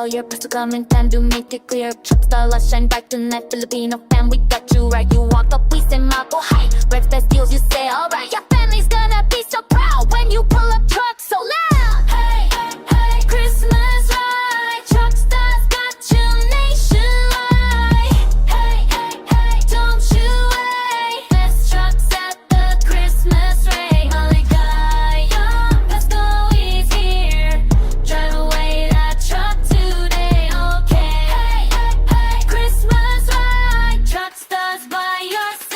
all your press to come in time to make it clear. Truck star, let's shine bright tonight. Filipino fam, we got you right. You walk up, we say Moaje. Red best deals, you say alright. Your family's gonna be so proud when you pull up trucks so loud. Hey, hey, hey, Christmas ride. Truck stars got you nationwide. Hey, hey, hey, don't you wait. Best trucks at the Christmas rate. Maligaya, Pesco is here. Drive away that truck today, okay? Hey, hey, hey, Christmas ride. Truck stars by your side.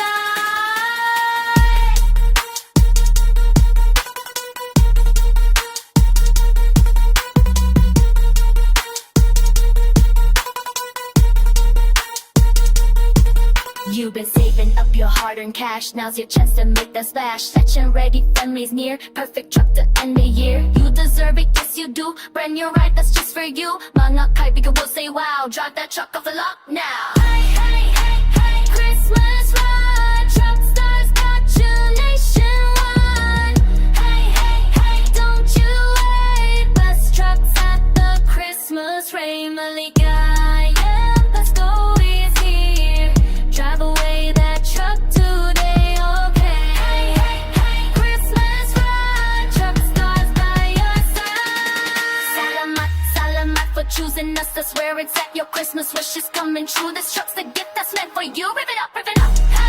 You've been saving up your hard-earned cash. Now's your chance to make that splash. Session ready, family's near. Perfect truck to end the year. You deserve it, yes you do. Brand new ride, that's just for you. Mga kaibigan will say wow. Drive that truck off the lot now. Hey, hey, hey, hey, Christmas ride. Truck stars got you nationwide. Hey, hey, hey, don't you wait. Best trucks at the Christmas rate. Maligaya, Pesco is here. Drive away that truck today, okay? Hey, hey, hey, Christmas ride. Truck stars by your side. Salamat, salamat for choosing us. That's where it's at. Your Christmas wish is coming true. This truck's the gift that's meant for you. Rev it up, rev it up.